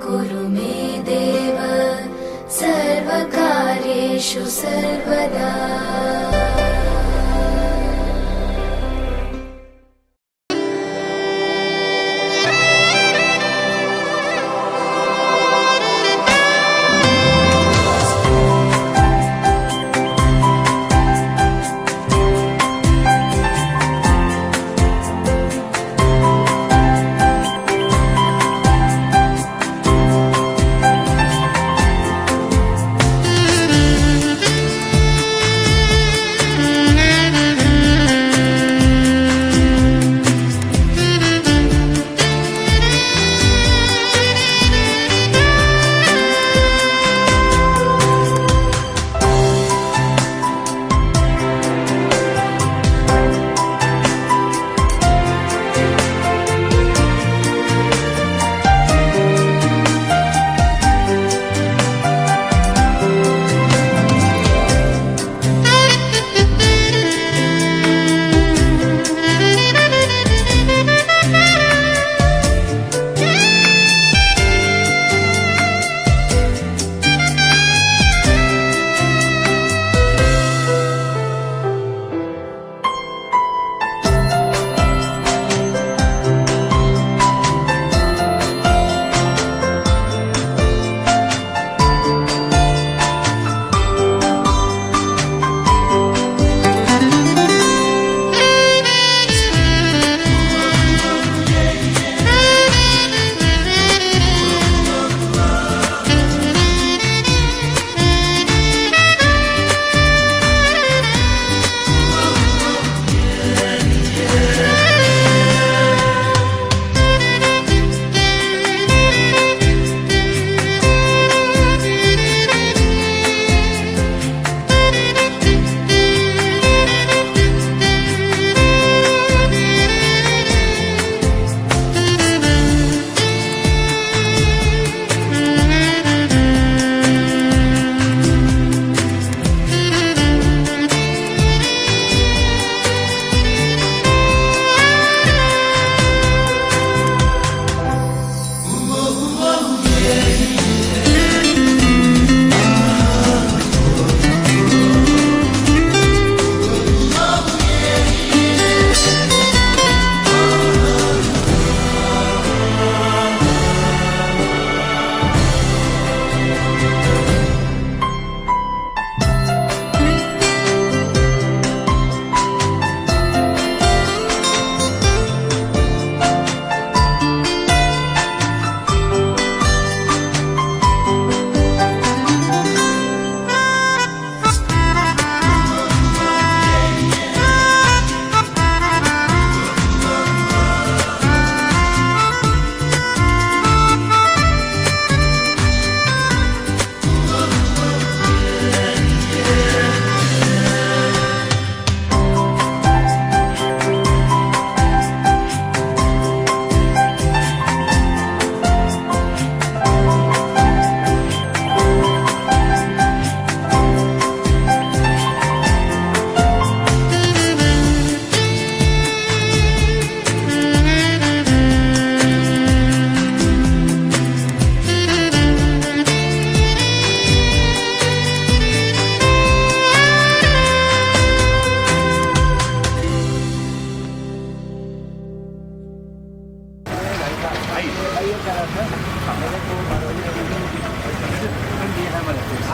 कुरु मे देव सर्वकार्येषु सर्वदा।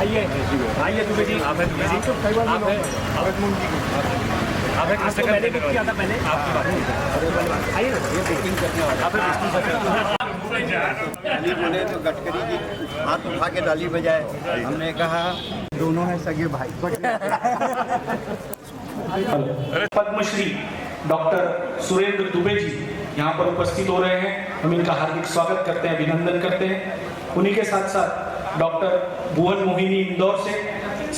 आइए आइए दुबे जी, आप मैंने भी किया था पहले आपकी बात। आइए ना, ये बुकिंग करने वाला अली बोले तो गडकरी जी हाथ उठा के डाली बजाए, हमने कहा दोनों हैं सगे भाई। पद्मश्री डॉक्टर सुरेंद्र दुबे जी यहाँ पर उपस्थित हो रहे हैं, हम इनका हार्दिक स्वागत करते हैं, अभिनंदन करते हैं। उन्हीं के साथ साथ डॉक्टर भुवन मोहिनी इंदौर से,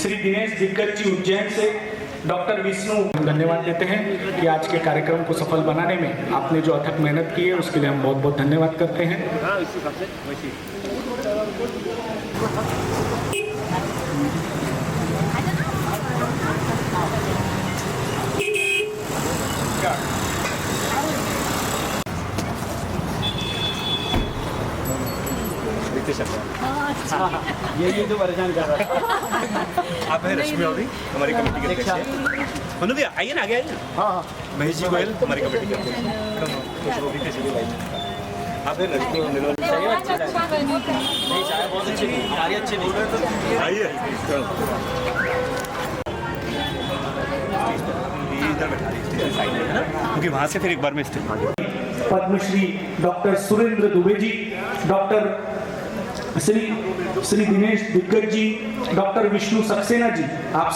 श्री दिनेश दिग्गज जी उज्जैन से, डॉक्टर विष्णु धन्यवाद देते हैं कि आज के कार्यक्रम को सफल बनाने में आपने जो अथक मेहनत की है उसके लिए हम बहुत बहुत धन्यवाद करते हैं। रितेश अग्रवाल। ये जो परेशान कर रहा था। आप हैं रश्मि अवधि, हमारी कमेटी के अध्यक्ष हैं। मनोज जी आइए ना, आगे आइए ना। हाँ महेश जी गोयल हमारी कमेटी के अध्यक्ष हैं। रितेश जी आप हैं रश्मि अग्रवाल। आइए इधर बैठा दीजिए साइड में, है ना, क्योंकि वहाँ से फिर एक बार में पद्मश्री डॉक्टर सुरेंद्र दुबे जी, डॉक्टर श्री दिनेश दिग्गज जी, डॉक्टर विष्णु सक्सेना जी, आप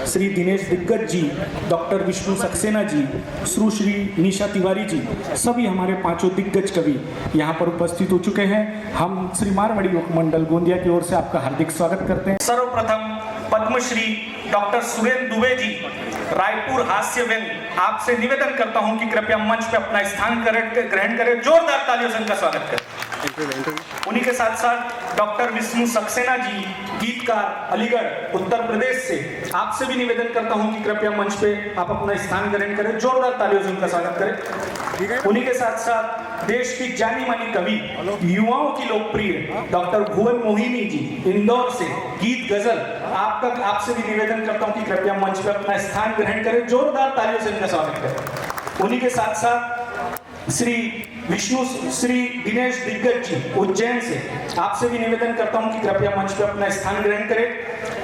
श्री दिनेश दिग्गज जी, डॉक्टर विष्णु सक्सेना जी, श्री निशा तिवारी जी, सभी हमारे पांचों दिग्गज कवि यहाँ पर उपस्थित हो चुके हैं। हम श्री मारवाड़ी उपमंडल गोंदिया की ओर से आपका हार्दिक स्वागत करते हैं। सर्वप्रथम पद्मश्री डॉक्टर सुरेंद्र दुबे जी, रायपुर हास्य व्यंग, आपसे निवेदन करता हूं कि कृपया मंच पे अपना स्थान ग्रहण करें। जोरदार तालियों से उनका स्वागत करें। उन्हीं के साथ साथ डॉक्टर विष्णु सक्सेना जी, गीतकार, अलीगढ़ उत्तर प्रदेश से, आपसे भी निवेदन करता हूं कि कृपया मंच पे आप अपना स्थान ग्रहण करें। जोरदार तालियों से उनका स्वागत करें। उन्हीं के साथ साथ देश की जानी मानी कवि, युवाओं की लोकप्रिय डॉक्टर भुवन मोहिनी जी, इंदौर से, गीत गजल, आपसे भी निवेदन करता हूं कि कृपया मंच पे अपना स्थान ग्रहण करें। जोरदार तालियों से उनका स्वागत करें। उन्हीं के साथ साथ श्री दिनेश दिग्गज जी, उज्जैन से, आपसे भी निवेदन करता हूं कि कृपया मंच पे अपना स्थान ग्रहण करें।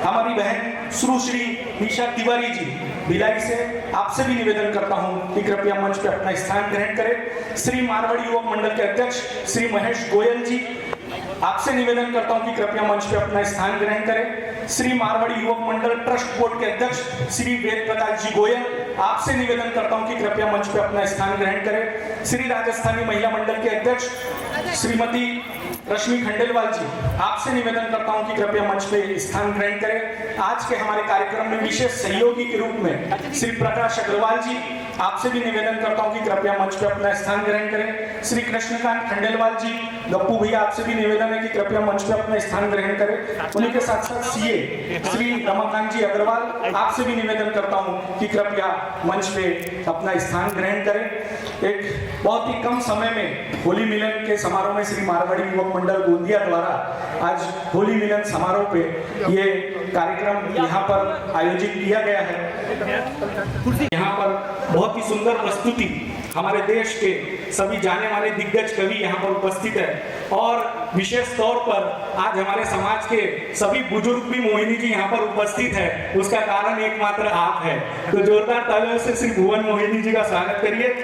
हमारी बहन श्री निशा तिवारी जी, भिलाई से, आपसे भी निवेदन करता हूं कि कृपया मंच पे अपना स्थान ग्रहण करें। श्री मारवाड़ी युवक मंडल के अध्यक्ष श्री महेश गोयल जी, आपसे निवेदन करता हूं कि कृपया मंच पे अपना स्थान ग्रहण करें। श्री मारवाड़ी युवक मंडल ट्रस्ट बोर्ड के अध्यक्ष श्री वेद प्रकाश जी गोयल, आपसे निवेदन करता हूं कि कृपया मंच पे अपना स्थान ग्रहण करें। श्री राजस्थानी महिला मंडल के अध्यक्ष श्रीमती रश्मि खंडेलवाल जी, आपसे निवेदन करता हूं कि कृपया मंच पे स्थान ग्रहण करें। आज के हमारे कार्यक्रम में विशेष सहयोगी के रूप में श्री प्रकाश अग्रवाल जी, आपसे भी निवेदन करता हूं कि कृपया मंच पे अपना स्थान ग्रहण करें। श्री कृष्णकांत खंडेलवाल जी, गप्पू भैया, आपसे भी निवेदन है कि कृपया मंच पे अपना स्थान ग्रहण करें। उन्हीं के साथ साथ सीए श्री रमाकांत जी अग्रवाल, आपसे भी निवेदन करता हूं कि कृपया मंच पे अपना स्थान ग्रहण करें। एक बहुत ही कम समय में होली मिलन के समारोह में श्री मारवाड़ी युवक मंडल गोंदिया द्वारा आज होली मिलन समारोह पे ये कार्यक्रम यहाँ पर आयोजित किया गया है। यहाँ पर बहुत ही सुंदर प्रस्तुति, हमारे देश के सभी जाने माने दिग्गज कवि यहाँ पर उपस्थित है और विशेष तौर पर आज हमारे समाज के सभी बुजुर्ग भी मोहिनी जी यहाँ पर उपस्थित है। उसका कारण एकमात्र आप है। तो जोरदार तालियों से श्री भुवन मोहिनी जी का स्वागत करिए।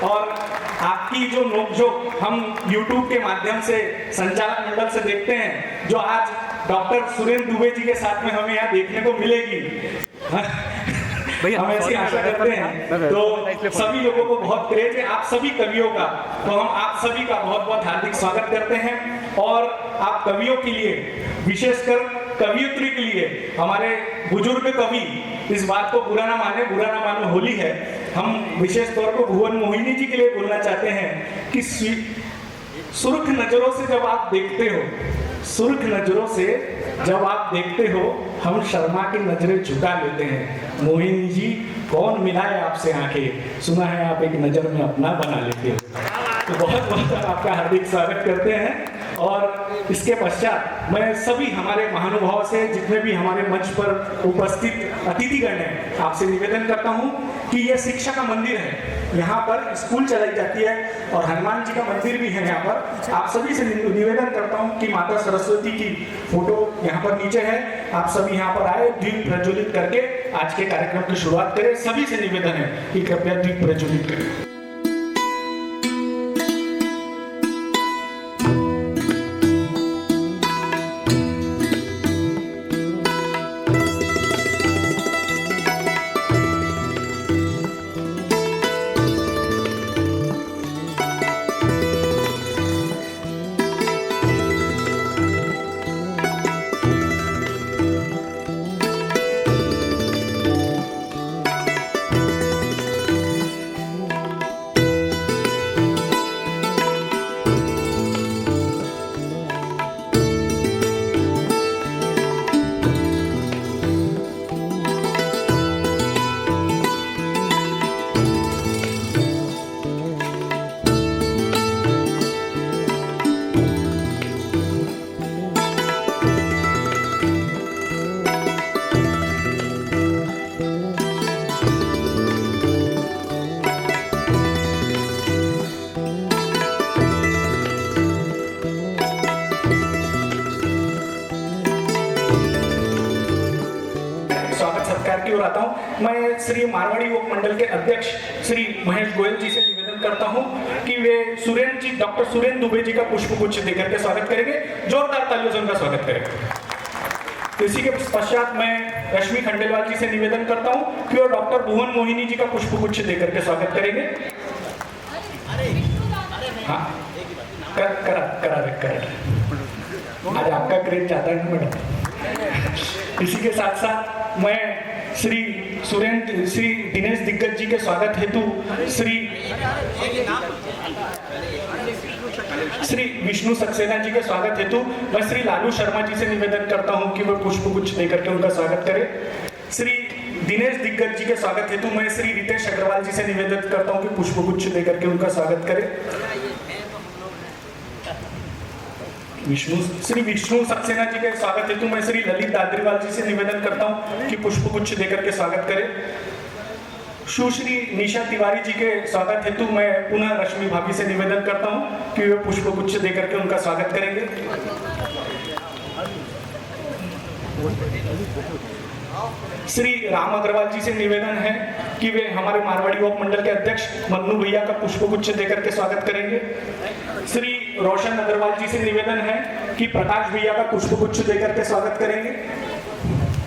और आपकी जो नोकझोंक हम YouTube के माध्यम से संचालक मंडल से देखते हैं, जो आज डॉक्टर सुरेंद्र दुबे जी के साथ में हमें यहाँ देखने को मिलेगी, हम ऐसी आशा करते हैं। तो सभी लोगों को बहुत क्रेज है आप सभी कवियों का, तो हम आप सभी का बहुत बहुत हार्दिक स्वागत करते हैं। और आप कवियों के लिए, विशेषकर कवियत्री के लिए, हमारे बुजुर्ग कवि, इस बात को बुरा ना माने, होली है, हम विशेष तौर पर भुवन मोहिनी जी के लिए बोलना चाहते हैं कि सुर्ख नजरों से जब आप देखते हो, हम शर्मा की नजरें झुका लेते हैं। मोहिनी जी, कौन मिलाए आपसे आंखें, सुना है आप एक नजर में अपना बना लेते हो। तो बहुत बहुत आपका हार्दिक स्वागत करते हैं। और इसके पश्चात मैं सभी हमारे महानुभाव से, जितने भी हमारे मंच पर उपस्थित अतिथिगण हैं, आपसे निवेदन करता हूं कि यह शिक्षा का मंदिर है, यहाँ पर स्कूल चलाई जाती है और हनुमान जी का मंदिर भी है यहाँ पर। आप सभी से निवेदन करता हूँ कि माता सरस्वती की फोटो यहाँ पर नीचे है, आप सभी यहाँ पर आए, दीप प्रज्वलित करके आज के कार्यक्रम की शुरुआत करें। सभी से निवेदन है कि कृपया दीप प्रज्वलित करें। ओर आता हूँ। मैं श्री मारवाड़ी योग मंडल के अध्यक्ष श्री महेश गोयल जी से निवेदन करता हूँ कि वे सुरेंद्र जी, डॉक्टर सुरेंद्र दुबे जी का पुष्पगुच्छ देकर के स्वागत करेंगे। जोरदार तालियों से उनका स्वागत करेंगे। इसी के पश्चात मैं रश्मि खंडेलवाल जी से निवेदन करता हूँ कि वो डॉक्टर भुवन मोहिनी जी का पुष्पगुच्छ देकर के स्वागत करेंगे। हाँ, कर आज आपका क्रेज ज्यादा है मैडम। इसी के साथ साथ मैं श्री दिनेश दिग्गज जी के स्वागत हेतु श्री विष्णु सक्सेना जी के स्वागत हेतु मैं श्री लालू शर्मा जी से निवेदन करता हूं कि वह पुष्पगुच्छ देकर के उनका स्वागत करें। श्री दिनेश दिग्गज जी के स्वागत हेतु मैं श्री रितेश अग्रवाल जी से निवेदन करता हूं कि पुष्पगुच्छ देकर के उनका स्वागत करें। श्री विष्णु सक्सेना जी के स्वागत हेतु मैं श्री ललित दादरीवाल जी से निवेदन करता हूं कि पुष्पगुच्छ देकर के स्वागत करें। सुश्री निशा तिवारी जी के स्वागत हेतु मैं पुनः रश्मि भाभी से निवेदन करता हूं कि वे पुष्पगुच्छ देकर के उनका स्वागत करेंगे। श्री राम अग्रवाल जी से निवेदन है कि वे हमारे मारवाड़ी योग मंडल के अध्यक्ष मन्नू भैया का पुष्पगुच्छ देकर के स्वागत करेंगे। श्री रोशन अग्रवाल जी से निवेदन है कि प्रकाश भैया का पुष्पगुच्छ देकर के स्वागत करेंगे।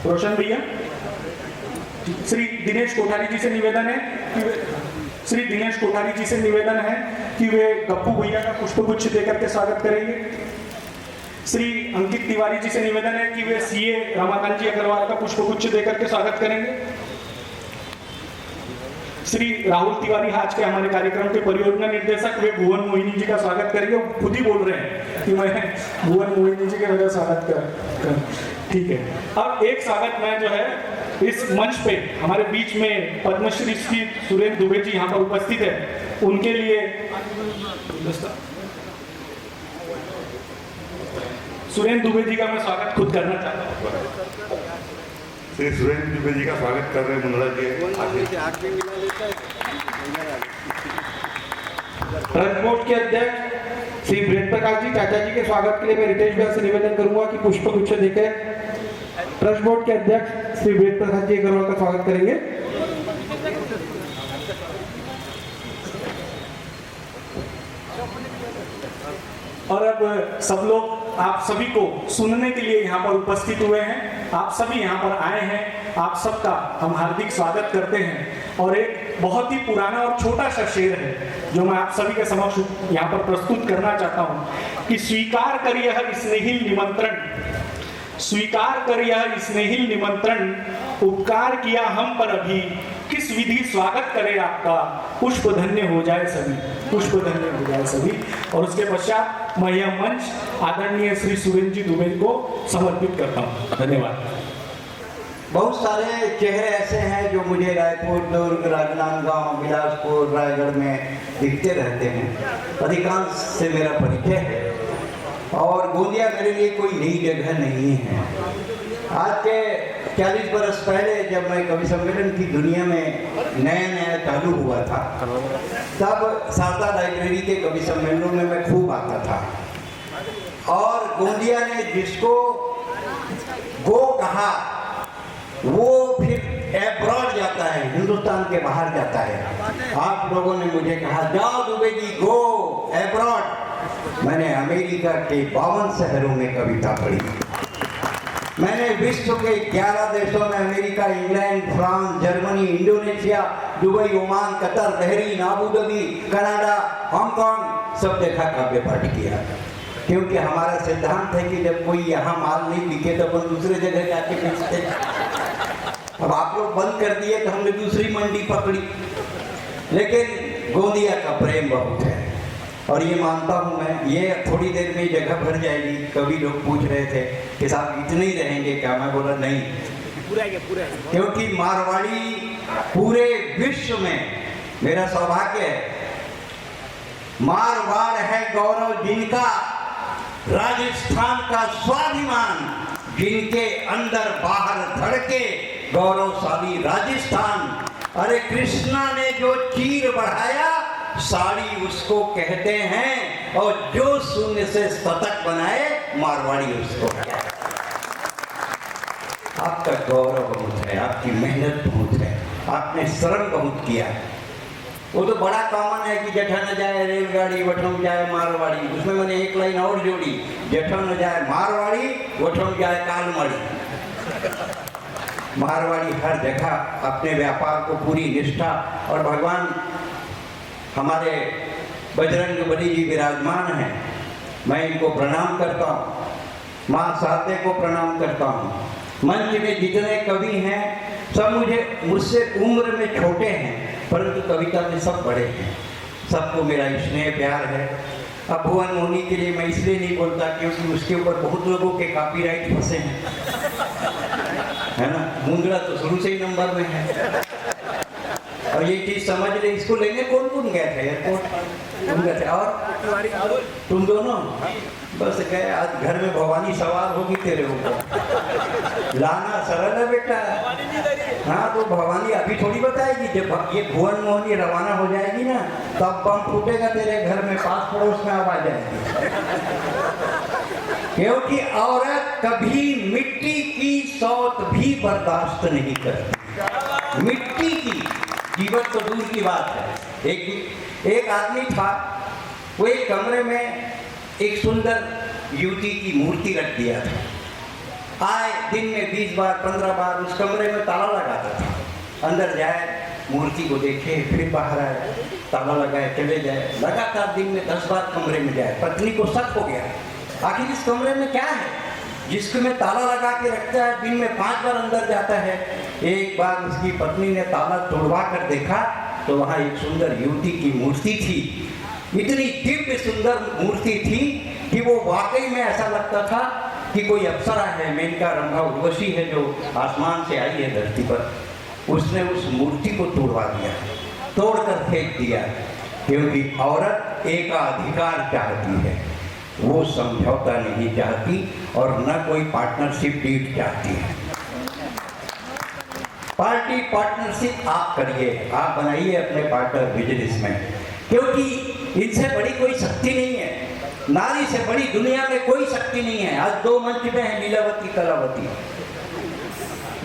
रोशन भैया। श्री दिनेश कोठारी जी से निवेदन है कि वे गप्पू भैया का पुष्पगुच्छ देकर के स्वागत करेंगे। श्री अंकित तिवारी जी से निवेदन है कि वे सीए रमाकांत जी अग्रवाल का पुष्पगुच्छ देकर के स्वागत करेंगे। श्री राहुल तिवारी आज के हमारे कार्यक्रम के परियोजना निर्देशक वे भुवन मोहिनी जी का स्वागत करेंगे। वो खुद ही बोल रहे हैं कि मैं भुवन मोहिनी जी के वजह स्वागत कर ठीक है। अब एक स्वागत मैं जो है इस मंच पे हमारे बीच में पद्मश्री श्री सुरेंद्र दुबे जी यहाँ पर उपस्थित है, उनके लिए सुरेंद्र दुबे जी का मैं स्वागत खुद करना चाहता हूँ। श्री सुरेंद्र दुबे जी का स्वागत कर रहे हैं मंडल के ट्रस्ट बोर्ड के अध्यक्ष श्री वीरेंद्र प्रकाश जी चाचा जी के स्वागत के लिए मैं रितेश भैया से निवेदन करूंगा कि पुष्पगुच्छ देकर ट्रस्ट बोर्ड के अध्यक्ष श्री वीरेंद्र प्रकाश जी अग्रवाल का स्वागत करेंगे। और अब सब लोग आप सभी को सुनने के लिए यहाँ पर उपस्थित हुए हैं। आप सभी यहाँ पर आए हैं, आप सबका हम हार्दिक स्वागत करते हैं। और एक बहुत ही पुराना और छोटा सा शेर है जो मैं आप सभी के समक्ष यहाँ पर प्रस्तुत करना चाहता हूँ कि स्वीकार कर यह स्नेहिल निमंत्रण, स्वीकार कर यह स्नेहिल निमंत्रण, उपकार किया हम पर अभी, किस विधि स्वागत करे आपका, पुष्प धन्य हो जाए सभी, पुष्प धन्य हो जाए सभी। और उसके पश्चात मैं यह मंच आदरणीय श्री सुरेंद्र जी दुबे को समर्पित करता हूँ। धन्यवाद। बहुत सारे चेहरे ऐसे हैं जो मुझे रायपुर, दुर्ग, राजनांदगांव, बिलासपुर, रायगढ़ में दिखते रहते हैं। अधिकांश से मेरा परिचय है और गोंदिया मेरे लिए कोई नई जगह नहीं है। आज के 40 बरस पहले जब मैं कवि सम्मेलन की दुनिया में नया चालू हुआ था, तब शारदा लाइब्रेरी के कवि सम्मेलनों में मैं खूब आता था। और गोंदिया ने जिसको गो कहा वो फिर एब्रॉड जाता है, हिंदुस्तान के बाहर जाता है। आप लोगों ने मुझे कहा जाओ दुबे जी गो एब्रॉड। मैंने अमेरिका के 52 शहरों में कविता पढ़ी। मैंने विश्व के 11 देशों में America, England, France, Germany, Indonesia, Dubai, Oman, Qatar, Bahrain, Abu Dhabi, Canada, Hong Kong सब देखा, काव्य पाठ किया। क्योंकि हमारा सिद्धांत है कि जब कोई यहाँ माल नहीं बिके तो अपन दूसरे जगह जाके बेचते। अब आप लोग बंद कर दिए तो हमने दूसरी मंडी पकड़ी। लेकिन गोंदिया का प्रेम बहुत है और ये मानता हूँ मैं, ये थोड़ी देर में जगह भर जाएगी। कभी लोग पूछ रहे थे कि साहब इतने ही रहेंगे क्या? मैं बोला नहीं, पूरा क्योंकि मारवाड़ी पूरे विश्व में मेरा सौभाग्य है। मारवाड़ है गौरव जिनका, राजस्थान का स्वाभिमान, जिनके अंदर बाहर धड़के गौरवशाली राजस्थान। अरे कृष्णा ने जो चीर बढ़ाया साड़ी उसको कहते हैं, और जो शून्य से शतक बनाए मारवाड़ी उसको। आप आपका गौरव बहुत है, आपकी मेहनत बहुत है, आपने श्रम बहुत किया। वो तो बड़ा कॉमन है कि जठा न जाए रेलगाड़ी वठम जाए मारवाड़ी, उसमें मैंने एक लाइन और जोड़ी, जठा न जाए मारवाड़ी वठम जाए कालमाड़ी। मारवाड़ी हर जगह अपने व्यापार को पूरी निष्ठा, और भगवान हमारे बजरंग बली जी विराजमान हैं, मैं इनको प्रणाम करता हूँ, माँ शारदे को प्रणाम करता हूँ। मंच में जितने कवि हैं सब मुझसे उम्र में छोटे हैं, परंतु कविता में सब बड़े हैं, सबको मेरा स्नेह प्यार है। अब भुवन मोहनी के लिए मैं इसलिए नहीं बोलता क्योंकि उसके ऊपर बहुत लोगों के कॉपीराइट फंसे हैं, है ना। मुंगड़ा तो शुरू से ही नंबर में है, और ये चीज समझ ले। इसको लेने कौन कौन गए थे एयरपोर्ट? तुम गए थे और तुम दोनों बस गए। आज घर में भवानी सवार होगी तेरे ऊपर, लाना सरल है बेटा। हाँ तो भवानी अभी थोड़ी बताएगी, जब ये भुवन मोहनी रवाना हो जाएगी ना तब बम फूटेगा तेरे घर में, पास पड़ोस में आवाज आएगी। क्योंकि औरत कभी मिट्टी की सौत भी बर्दाश्त नहीं करती। मिट्टी की जीवन तो दूर की बात है। एक आदमी था, वो एक कमरे में एक सुंदर युवती की मूर्ति रख दिया था। आए दिन में 20 बार 15 बार उस कमरे में ताला लगाता था। अंदर जाए, मूर्ति को देखे, फिर बाहर आए, ताला लगाए, चले जाए। लगातार दिन में 10 बार कमरे में जाए। पत्नी को शक हो गया, आखिर इस कमरे में क्या है जिसमें ताला लगा के रखता है, दिन में 5 बार अंदर जाता है। एक बार उसकी पत्नी ने ताला तोड़वा कर देखा तो वहाँ एक सुंदर युवती की मूर्ति थी। इतनी दिव्य सुंदर मूर्ति थी कि वो वाकई में ऐसा लगता था कि कोई अप्सरा है, मेनका रंभा उर्वशी है जो आसमान से आई है धरती पर। उसने उस मूर्ति को तोड़वा दिया, तोड़कर फेंक दिया, क्योंकि औरत एकाधिकार चाहती है, वो समझौता नहीं चाहती और न कोई पार्टनरशिप डीड चाहती है। पार्टी पार्टनरशिप आप करिए, आप बनाइए अपने पार्टनर बिजनेस में, क्योंकि इनसे बड़ी कोई शक्ति नहीं है। नारी से बड़ी दुनिया में कोई शक्ति नहीं है। आज 2 मंच पे हैं, लीलावती कलावती,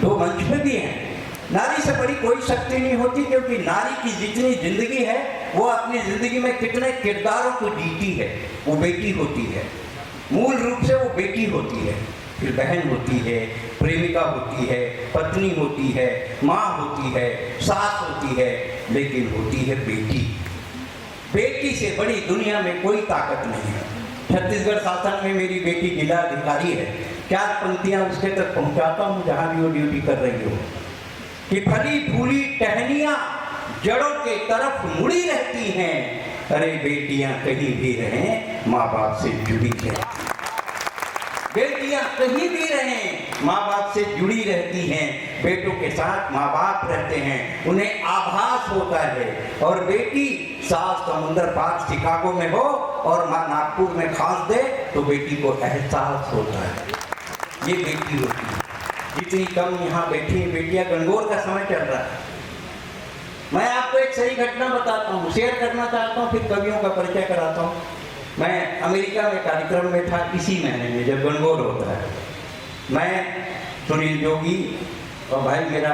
2 मंच पे भी हैं। नारी से बड़ी कोई शक्ति नहीं होती, क्योंकि नारी की जितनी जिंदगी है वो अपनी जिंदगी में कितने किरदारों को जीती है। वो बेटी होती है, मूल रूप से वो बेटी होती है, फिर बहन होती है, प्रेमिका होती है, पत्नी होती है, माँ होती है, सास होती है, लेकिन होती है बेटी। बेटी से बड़ी दुनिया में कोई ताकत नहीं है। छत्तीसगढ़ शासन में मेरी बेटी जिला अधिकारी है। 4 पंक्तियां उसके तक पहुंचाता हूँ जहां भी वो ड्यूटी कर रही हो, कि फली फूली टहनियां जड़ों के तरफ मुड़ी रहती हैं। अरे बेटियां कहीं भी रहें, माँ बाप से जुड़ी रहती, बेटियां कहीं भी रहें, माँ बाप से जुड़ी रहती हैं। बेटों के साथ माँ बाप रहते हैं, उन्हें आभास होता है। और बेटी सास समुंदर पार शिकागो में हो और माँ नागपुर में खांस दे तो बेटी को एहसास होता है। ये बेटी होती है। जितनी कम यहाँ बैठी बेटियां, गणगौर का समय चल रहा है। मैं आपको एक सही घटना बताता हूँ, शेयर करना चाहता हूँ, फिर कवियों का परिचय कराता हूँ। मैं अमेरिका में कार्यक्रम में था इसी महीने में जब गणगौर होता है। मैं, सुनील जोगी और भाई मेरा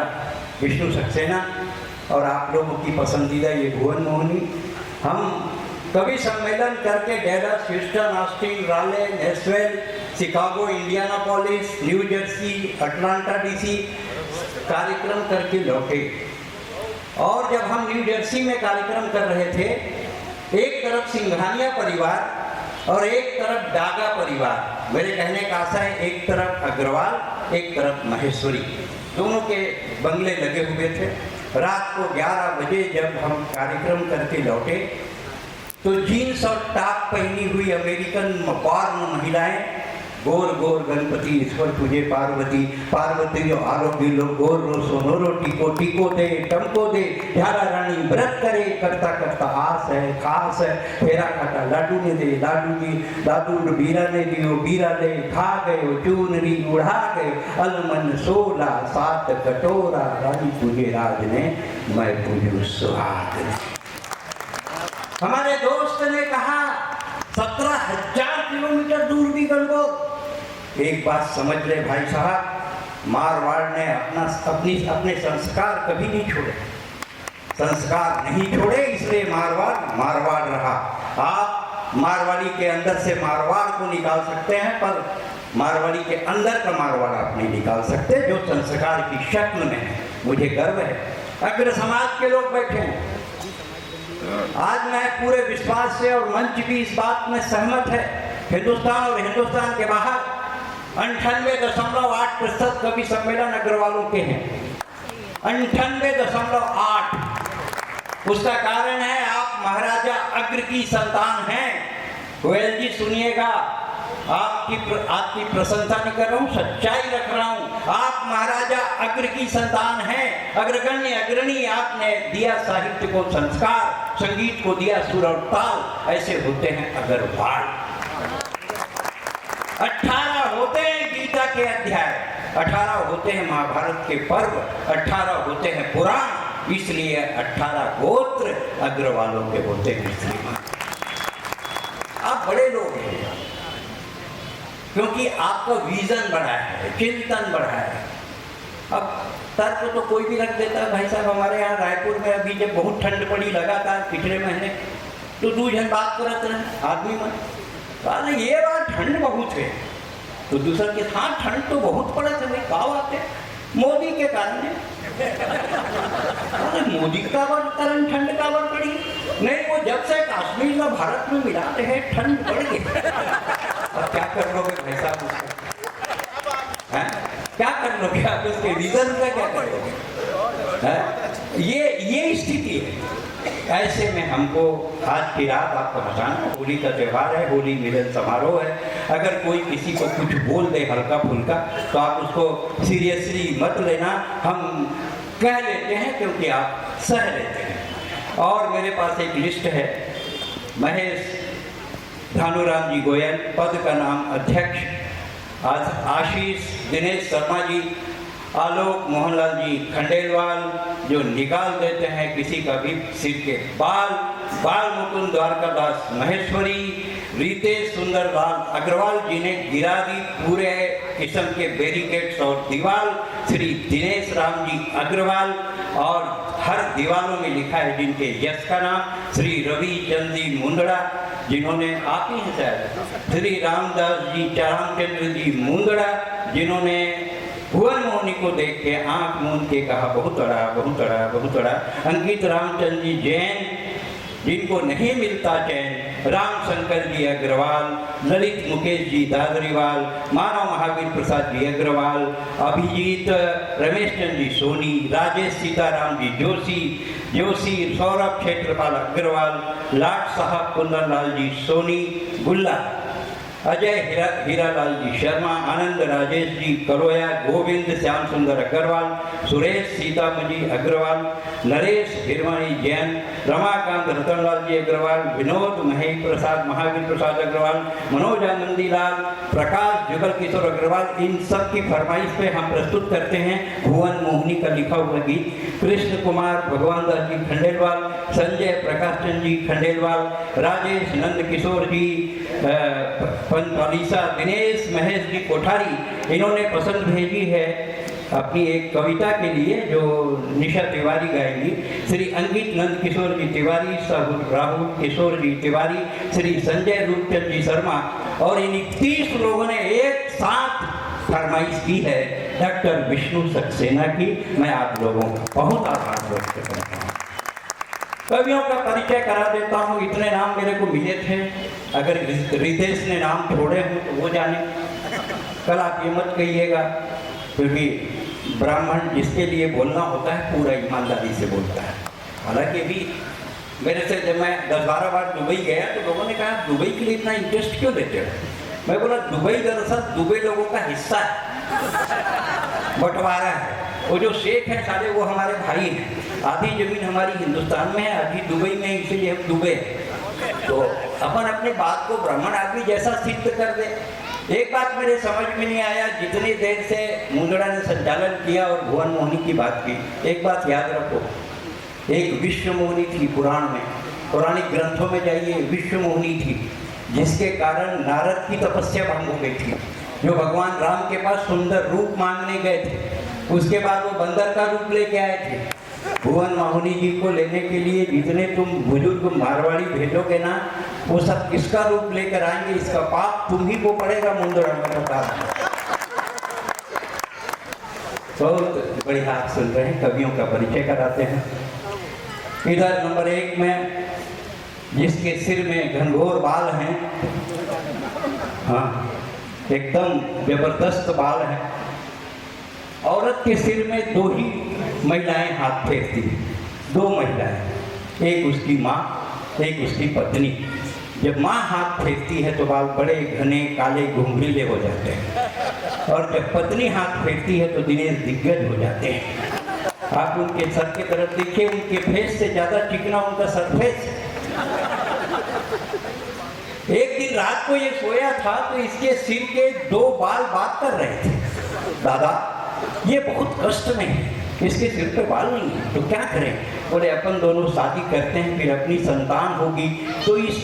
विष्णु सक्सेना और आप लोगों की पसंदीदा ये भुवन मोहनी, हम कवि सम्मेलन करके Dallas, Houston, Austin, Raleigh, Nashville, Chicago, Indianapolis, New Jersey, Atlanta, DC कार्यक्रम करके लौटे। और जब हम न्यू जर्सी में कार्यक्रम कर रहे थे, एक तरफ सिंघानिया परिवार और एक तरफ डागा परिवार, मेरे कहने का आशा है एक तरफ अग्रवाल एक तरफ महेश्वरी, दोनों के बंगले लगे हुए थे। रात को 11 बजे जब हम कार्यक्रम करके लौटे तो जीन्स और टॉप पहनी हुई अमेरिकन बॉर्न महिलाएं, गोर गोर गणपति ईश्वर तुझे पार्वती, पार्वती जो आरोग्य लो गोर रो सोनो रो टीको, टीको दे टमको दे, झारा रानी व्रत करे, करता करता आस है खास है, फेरा काटा लाडू ने दे, लाडू की दादू बीरा ने दियो, बीरा ले खा गए, चूनरी उड़ा गए, अलमन 16 7 कटोरा, रानी तुझे राज ने, मैं तुझे सुहाग ने। हमारे दोस्त ने कहा 17,000 किलोमीटर दूर भी गणगौर। एक बात समझ ले भाई साहब, मारवाड़ ने अपने संस्कार कभी नहीं छोड़े, संस्कार नहीं छोड़े, इसलिए मारवाड़ रहा। आप मारवाड़ी के अंदर से मारवाड़ को निकाल सकते हैं, पर मारवाड़ी के अंदर का मारवाड़ आप नहीं निकाल सकते, जो संस्कार की शक्ल में है। मुझे गर्व है अग्र समाज के लोग बैठे हैं। आज मैं पूरे विश्वास से, और मंच भी इस बात में सहमत है, हिंदुस्तान और हिंदुस्तान के बाहर 98.8% कवि सम्मेलन अग्रवालों के हैं। 98.8। उसका कारण है आप महाराजा अग्र की संतान हैं। गोयल जी सुनिएगा, आपकी प्रशंसा नहीं कर रहा हूँ, सच्चाई रख रहा हूँ। आप महाराजा अग्र की संतान हैं, अग्रगण्य अग्रणी। आपने दिया साहित्य को संस्कार, संगीत को दिया सुर और ताल। ऐसे होते हैं अग्रवाल। 18 होते हैं गीता के अध्याय, 18 होते हैं महाभारत के पर्व, 18 होते हैं पुराण। इसलिए 18 गोत्र अग्रवालों के होते हैं। श्रीमान, आप बड़े लोग हैं क्योंकि आपका विजन बढ़ा है, चिंतन बढ़ा है। अब तर्क तो कोई भी रख देता है। भाई साहब, हमारे यहाँ रायपुर में अभी जब बहुत ठंड पड़ी लगातार पिछले महीने, तो 2 जन बात करते रहे आदमी में, कहा ये बात ठंड बहुत है, तो दूसरा के हाँ ठंड तो बहुत पड़ा था। भाई कहा बात है, मोदी के कारण है। मोदी का कारण ठंड का बढ़ पड़ी नहीं, वो जब से कश्मीर में भारत में मिला रहे ठंड बढ़ गई। अब क्या कर लोगे भाई साहब उसका? क्या कर लोगे आप उसके रीजन का? क्या कर लोगे? ये स्थिति है। ऐसे में हमको आज की रात आपको हंसाना, होली का त्यौहार है, होली मिलन समारोह है। अगर कोई किसी को कुछ बोल दे हल्का फुल्का, तो आप उसको सीरियसली मत लेना। हम कह लेते हैं क्योंकि आप सह लेते हैं। और मेरे पास एक लिस्ट है। महेश भानुराम जी गोयल, पद का नाम अध्यक्ष। आशीष दिनेश शर्मा जी, आलोक मोहनलाल जी खंडेलवाल, जो निकाल देते हैं किसी का भी सिर के बाल। बाल मुकुंद द्वारकादास महेश्वरी, रितेश सुंदरलाल अग्रवाल जी ने गिरा दी पूरे किस्म के बैरिकेड्स और दीवाल। श्री दिनेश राम जी अग्रवाल, और हर दीवालों में लिखा है जिनके यश का नाम। श्री रवि चंद जी मुंदड़ा, जिन्होंने आप ही हैं शायद, श्री रामदास जी रामचंद्र जी मुंदड़ा, जिन्होंने भुवन मोहनी को देख के आंख मूंद के कहा बहुत बड़ा, बहुत बड़ा, बहुत बड़ा। अंकित रामचंद्र जी जैन, जिनको नहीं मिलता चैन। राम शंकर जी अग्रवाल, ललित मुकेश जी दादरीवाल, मानव महावीर प्रसाद जी अग्रवाल, अभिजीत रमेश चंद्र जी सोनी, राजेश सीताराम जी जोशी, सौरभ क्षेत्रपाल अग्रवाल, लाट साहब कुंदन जी सोनी गुल्ला, अजय हीरालाल जी शर्मा, आनंद राजेश जी करोया, गोविंद श्याम सुंदर अग्रवाल, सुरेश सीतामजी अग्रवाल, नरेश हिरवाणी जैन, रमाकांत रतनलाल जी अग्रवाल, विनोद महावीर प्रसाद अग्रवाल, मनोज आनंदीलाल, प्रकाश जुगल किशोर अग्रवाल। इन सब की फरमाइश पे हम प्रस्तुत करते हैं भुवन मोहनी का लिखा हुआ गीत। कृष्ण कुमार भगवान दास जी खंडेलवाल, संजय प्रकाश चंद जी खंडेलवाल, राजेश नंद किशोर जी पंचालीसा, दिनेश महेश जी कोठारी, इन्होंने पसंद भेजी है अपनी एक कविता के लिए जो निशा तिवारी गाएंगी। श्री अंकित नंद किशोर जी तिवारी, राहुल किशोर जी तिवारी, श्री संजय रूपचंद जी शर्मा, और इन 30 लोगों ने एक साथ फरमाइश की है डॉक्टर विष्णु सक्सेना की। मैं आप लोगों का बहुत आभार व्यक्त करता हूँ। कवियों का परिचय करा देता हूँ। इतने नाम मेरे को मिले थे, अगर रितेश ने नाम छोड़े हों तो वो जाने। कल आप ये मत कहिएगा, क्योंकि ब्राह्मण जिसके लिए बोलना होता है पूरा ईमानदारी से बोलता है। हालांकि भी मेरे से जब मैं 10-12 बार दुबई गया तो लोगों ने कहा दुबई के लिए इतना इंटरेस्ट क्यों देते हो? मैं बोला दुबई दरअसल दुबई लोगों का हिस्सा है, बंटवारा है। वो जो शेख है सारे वो हमारे भाई हैं। आधी जमीन हमारी हिंदुस्तान में है, आधी दुबई में, इसीलिए हम दुबई हैं। तो अपन अपने बात को ब्राह्मण आदमी जैसा सिद्ध कर दे। एक बात मेरे समझ में नहीं आया, जितनी देर से मुंदड़ा ने संचालन किया और भुवन मोहनी की बात की, एक बात याद रखो, एक विश्व मोहनी थी पुराण में, पौराणिक ग्रंथों में जाइए, विश्व मोहनी थी जिसके कारण नारद की तपस्या भंग हो गई थी। जो भगवान राम के पास सुंदर रूप मांगने गए थे, उसके बाद वो बंदर का रूप लेके आए थे। भुवन मोहिनी जी को लेने के लिए जितने तुम बुजुर्ग मारवाड़ी भेजोगे ना, वो सब किसका रूप लेकर आएंगे, इसका पाप तुम ही को पड़ेगा। मुंदड़ा में बता बहुत बढ़िया आप सुन रहे हैं, कवियों का परिचय कराते हैं। इधर नंबर 1 में जिसके सिर में घनघोर बाल हैं, हाँ एकदम जबरदस्त बाल हैं, औरत के सिर में 2 ही महिलाएं हाथ फेरती, 2 महिलाएं, एक उसकी माँ, एक उसकी पत्नी। जब माँ हाथ फेरती है तो बाल बड़े घने काले घुंघरीले हो जाते हैं, और जब पत्नी हाथ फेरती है तो दिनेश दिग्गज हो जाते हैं। आप उनके सर की तरफ देखिए, उनके फेस से ज्यादा चिकना उनका सरफेस। एक दिन रात को ये सोया था तो इसके सिर के 2 बाल बात कर रहे थे, दादा ये बहुत कष्ट में है, इसके सिर पे बाल नहीं है, तो क्या करें? बोले अपन दोनों शादी करते हैं, फिर अपनी संतान होगी तो इस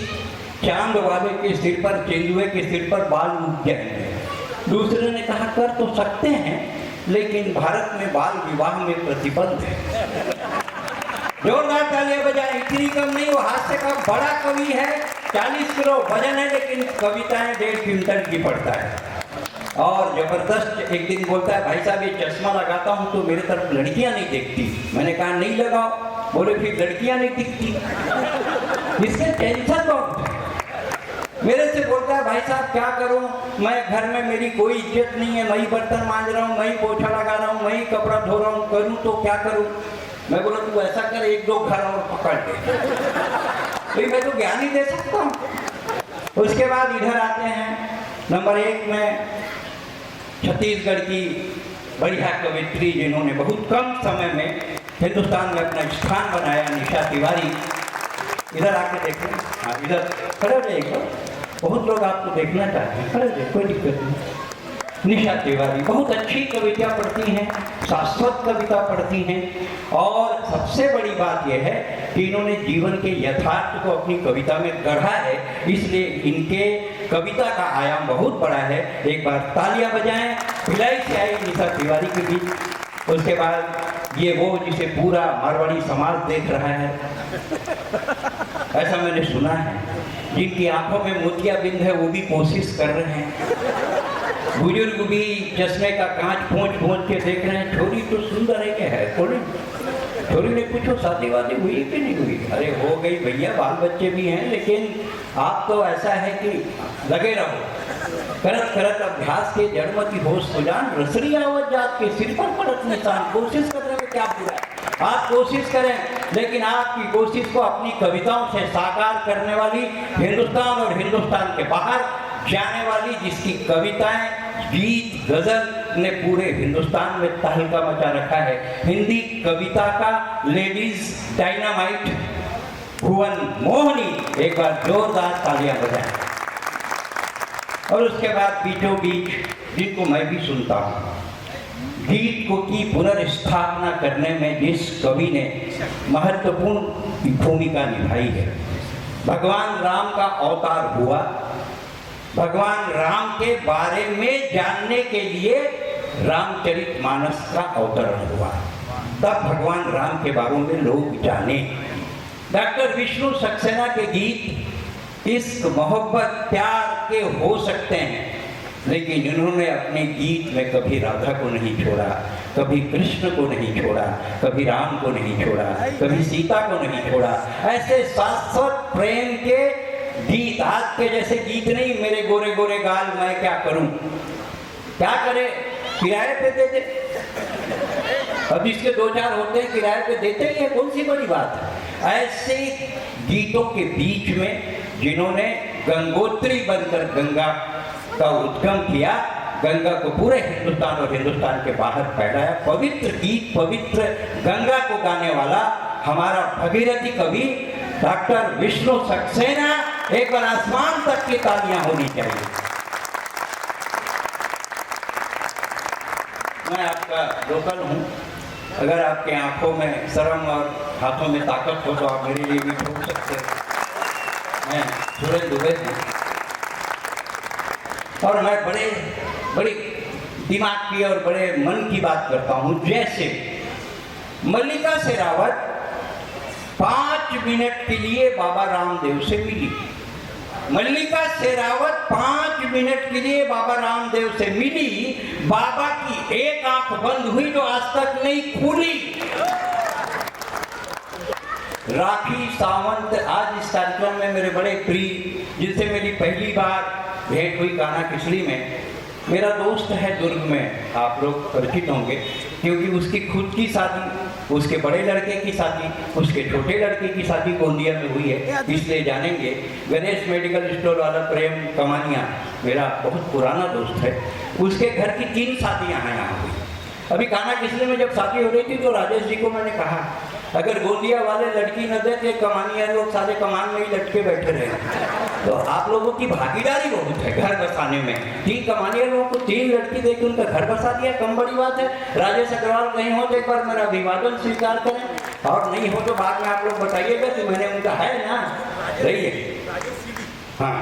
चांद वाले के सिर पर, तेंदुए के सिर पर बाल उग जाएंगे। दूसरे ने कहा कर तो सकते हैं, लेकिन भारत में बाल विवाह में प्रतिबंध है। जोरदार तालियां बजाएं। इतनी कम नहीं, वो हास्य का बड़ा कवि है, 40 किलो वजन है, लेकिन कविताएं 1.5 क्विंटल की पढ़ता है। और जबरदस्त एक दिन बोलता है, भाई साहब ये चश्मा लगाता हूँ तो मेरे तरफ लड़कियां नहीं देखती। मैंने कहा नहीं लगाओ। बोले फिर लड़कियां नहीं दिखती, इससे टेंशन बहुत है। मेरे से बोलता है, भाई साहब क्या करूं, मैं घर में मेरी कोई इज्जत नहीं है, मैं ही बर्तन मांज रहा हूँ, मैं ही पोछा लगा रहा हूँ, मैं ही कपड़ा धो रहा हूँ, करूँ तो क्या करूँ? मैं बोला तू ऐसा कर, 1-2 घर और पकड़ ले, तो मैं तो ज्ञान ही दे सकता हूँ। उसके बाद इधर आते हैं नंबर 1 में छत्तीसगढ़ की बढ़िया कवित्री, जिन्होंने बहुत कम समय में हिंदुस्तान में अपना स्थान बनाया, निशा तिवारी। इधर आके देखें, हाँ इधर खड़े हो जाइएगा, बहुत लोग आपको देखना चाहते हैं, खड़े हो जाइए, कोई दिक्कत नहीं। निशा तिवारी बहुत अच्छी कविता पढ़ती हैं, शाश्वत कविता पढ़ती हैं, और सबसे बड़ी बात यह है कि इन्होंने जीवन के यथार्थ को अपनी कविता में गढ़ा है, इसलिए इनके कविता का आयाम बहुत बड़ा है। एक बार तालियां बजाएं भिलाई से आई निशा तिवारी के बीच। उसके बाद ये वो जिसे पूरा मारवाड़ी समाज देख रहा है, ऐसा मैंने सुना है, जिनकी आंखों में मोतियाबिंद है वो भी कोशिश कर रहे हैं, बुजुर्ग भी चश्मे का कांच पोंछ के देख रहे हैं, छोरी तो सुंदर है, क्या है थोड़ी? छोरी ने पूछो शादी वादी हुई कि नहीं हुई? अरे हो गई भैया, बाल बच्चे भी हैं, लेकिन आप तो ऐसा है कि लगे रहो, करत करत अभ्यास के जड़मती हो सुजान, रसरी आवत जात के सिर पर पड़त निशान। कोशिश करने में क्या बुरा है, आप कोशिश करें, लेकिन आपकी कोशिश को अपनी कविताओं से साकार करने वाली, हिंदुस्तान और हिंदुस्तान के बाहर जाने वाली, जिसकी कविताएं, गीत, गजल ने पूरे हिंदुस्तान में तहलका मचा रखा है, हिंदी कविता का लेडीज डायनामाइट भुवन मोहिनी। एक बार जोरदार तालियां बजाएं। और उसके बाद बीचों बीच, जिनको मैं भी सुनता हूँ, गीत को की पुनर्स्थापना करने में जिस कवि ने महत्वपूर्ण भूमिका निभाई है, भगवान राम का अवतार हुआ, भगवान राम के बारे में जानने के लिए रामचरितमानस का अवतरण हुआ, तब भगवान राम के बारे में लोग जाने। डॉक्टर विष्णु सक्सेना के गीत इश्क, मोहब्बत, प्यार के हो सकते हैं, लेकिन इन्होंने अपने गीत में कभी राधा को नहीं छोड़ा, कभी कृष्ण को नहीं छोड़ा, कभी राम को नहीं छोड़ा, कभी सीता को नहीं छोड़ा। ऐसे शाश्वत प्रेम के गीत, आज के जैसे गीत नहीं, मेरे गोरे गोरे गाल मैं क्या करूं, क्या करे, किराए पे दे दे। अब इसके 2-4 होते हैं किराए पे देते ही है, कौन सी बड़ी बात है। ऐसे गीतों के बीच में जिन्होंने गंगोत्री बनकर गंगा का उद्गम किया, गंगा को पूरे हिंदुस्तान और हिंदुस्तान के बाहर फैलाया, पवित्र गीत, पवित्र गंगा को गाने वाला हमारा भगीरथी कवि डॉक्टर विष्णु सक्सेना। एक बार आसमान तक की तालियां होनी चाहिए। मैं आपका लोकल हूं, अगर आपके आंखों में शर्म और हाथों में ताकत हो तो आप मेरे लिए भी ठोक सकते हैं। मैं सुरेंद्र दुबे हूं और मैं बड़ी दिमाग की और बड़े मन की बात करता हूँ। जैसे मल्लिका शेरावत 5 मिनट के लिए बाबा रामदेव से मिली। मल्लिका शेरावत 5 मिनट के लिए बाबा रामदेव से मिली। बाबा की एक आंख बंद हुई जो आज तक नहीं खुली। राखी सावंत आज इस कार्यक्रम में मेरे बड़े प्रिय, जिनसे मेरी पहली बार भेंट हुई गाना खिचड़ी में। मेरा दोस्त है दुर्ग में, आप लोग परिचित होंगे, क्योंकि उसकी खुद की शादी, उसके बड़े लड़के की शादी, उसके छोटे लड़के की शादी गोंदिया में हुई है, इसलिए जानेंगे। गणेश मेडिकल स्टोर वाला प्रेम कमानिया मेरा बहुत पुराना दोस्त है, उसके घर की 3 शादियाँ हैं यहाँ हुई। अभी गाना खिचड़ी में जब शादी हो रही थी तो राजेश जी को मैंने कहा, अगर गोंदिया वाले लड़की न दे के कमानिया लोग सारे कमान में ही लटके बैठे रहे, तो आप लोगों की भागीदारी बहुत है घर बसाने में। 3 कमानिया लोगों को 3 लड़की देकर उनका घर बसा दिया, कम बड़ी बात है। राजेश अग्रवाल कहीं हो तो एक बार मेरा अभिवादन स्वीकार करें, और नहीं हो तो बाद में आप लोग बताइएगा कि मैंने उनका है ना, रहिए। हाँ,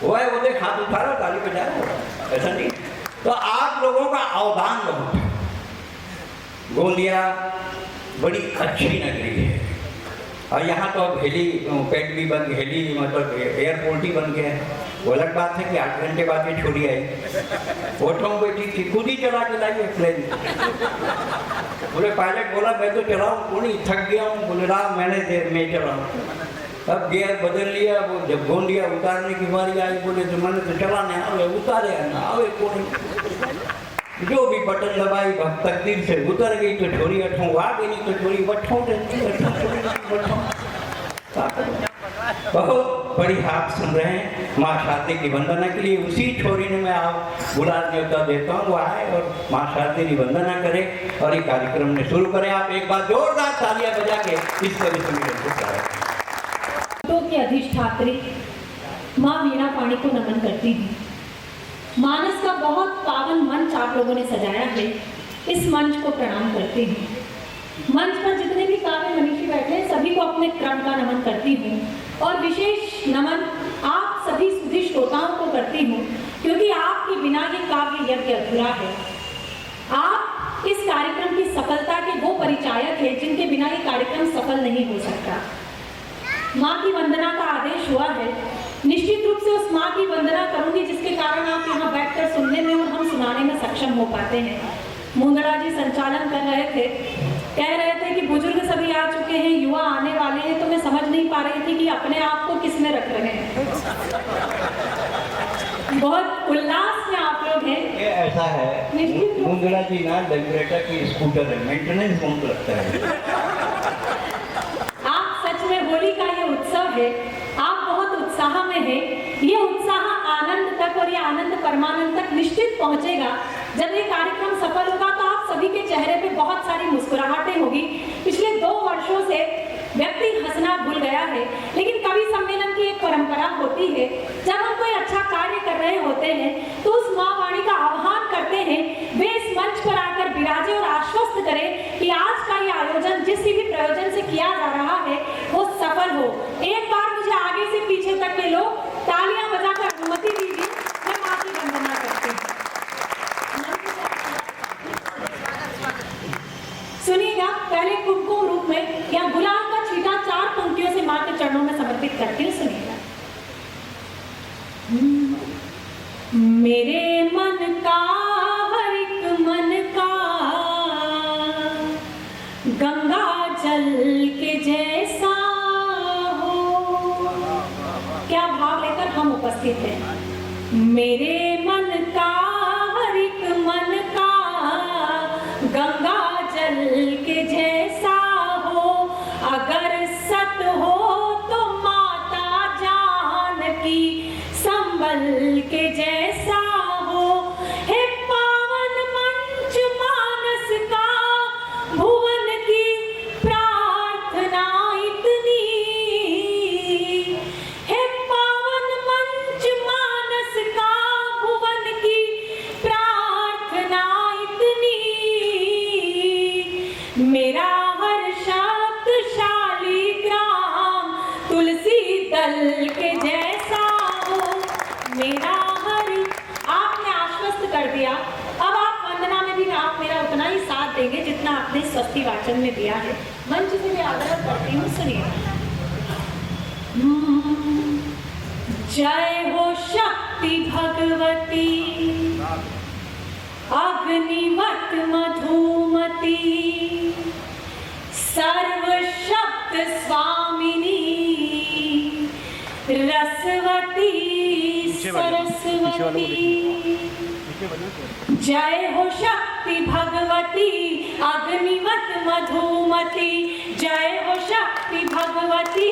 वो है, वो देख हाथ उठा रहा, ताली बजा रहा, ऐसा नहीं। तो आप लोगों का अवदान बहुत है। गोंदिया बड़ी अच्छी नगरी है, और यहाँ तो अब हेलीपैड भी बन गया, हेली मतलब एयरपोर्ट ही बन गया है। वो अलग बात है कि 8 घंटे बाद ये छोड़ी आई, होटलों में बैठी थी, खुद ही चला के लाई प्लेन। बोले पायलट बोला मैं तो चलाऊँ, कोई थक गया हूँ। बोले रहा मैंने देर में चलाऊँ। अब गियर बदल लिया। वो जब गोंदिया उतारने की बारी आई, बोले तो मैंने तो चलाने आवे, उतारे ना आवे कोई, जो भी बटन दबाई तकदीर से उतर गई तो छोरी अठों आ गई, नहीं तो छोरी बठों। बहुत बड़ी हाथ सुन रहे हैं माँ शारदे की वंदना के लिए। उसी छोरी ने मैं आप गुलाल न्योता देता हूँ, वो आए और माँ शारदे की वंदना करे और ये कार्यक्रम में शुरू करें। आप एक बार जोरदार तालियां बजा के इस करें। की अधिष्ठात्री माँ वीणा पाणी को नमन करती हूँ। मानस का बहुत पावन मंच आप लोगों ने सजाया है, इस मंच को प्रणाम करती हूँ। मंच पर जितने भी काव्य मनीषी बैठे हैं सभी को अपने क्रम का नमन करती हूँ, और विशेष नमन आप सभी सुधी श्रोताओं को करती हूँ, क्योंकि आपके बिना ये काव्य यज्ञ अधूरा है। आप इस कार्यक्रम की सफलता के वो परिचायक हैं जिनके बिना ये कार्यक्रम सफल नहीं हो सकता। माँ की वंदना का आदेश हुआ है, निश्चित रूप से उस माँ की वंदना करूंगी जिसके कारण आप यहाँ बैठकर सुनने में और हम सुनाने में सक्षम हो पाते हैं। मुंदड़ा जी संचालन कर रहे थे, कह रहे थे कि बुजुर्ग सभी आ चुके हैं, युवा आने वाले हैं, तो मैं समझ नहीं पा रही थी कि अपने आप को किस में रख रहे हैं। बहुत उल्लास में आप लोग हैं। ये ऐसा है, मुंदड़ा जी ना डेकोरेटर की स्कूटर है, मेंटेनेंस बहुत लगता है। होली का ये उत्सव है, आप बहुत उत्साह में हैं। ये उत्साह आनंद तक और ये आनंद परमानंद तक निश्चित पहुंचेगा। जब ये कार्यक्रम सफल होगा तो आप सभी के चेहरे पे बहुत सारी मुस्कुराहटें होगी। पिछले 2 वर्षों से व्यक्ति हंसना भूल गया है, लेकिन कवि सम्मेलन की एक परंपरा होती है, जब हम कोई अच्छा कार्य कर रहे होते हैं तो उस माँ वाणी का आह्वान करते हैं, वे इस मंच पर आकर विराजे और आश्वस्त करें कि आज का ये आयोजन जिस भी प्रयोजन से किया जा रहा है वो सफल हो। एक बार मुझे आगे से पीछे तक के लोग तालियां बजाकर अनुमति दीजिए, मैं माँ की वंदना करती हूँ। सुनिएगा, पहले कुमकुम रूप में या गुलाल का छींटा 4 पंक्तियों से माँ के चरणों में समर्पित करती हूँ। सुनिएगा। मेरे मन का हर एक मन का गंगा जल के जैसा हो। क्या भाव लेकर हम उपस्थित हैं। मेरे मन का हर एक मन का गंगा जल के जैसा हो, अगर सत हो तो माता जानकी संबल के जैसा हो। हे पावन मंच मानस का भुवन की प्रार्थना इतनी, हे पावन मंच मानस का स्वस्ति वाचन में दिया है, मंच से मैं आग्रह करती हूँ, सुनिए। जय हो शक्ति भगवती अग्निवत मधुमती सर्वशक्त स्वामिनी रसवती सरस्वती। जय हो शक्ति भगवती अग्निवत मधुमती, जय हो शक्ति भगवती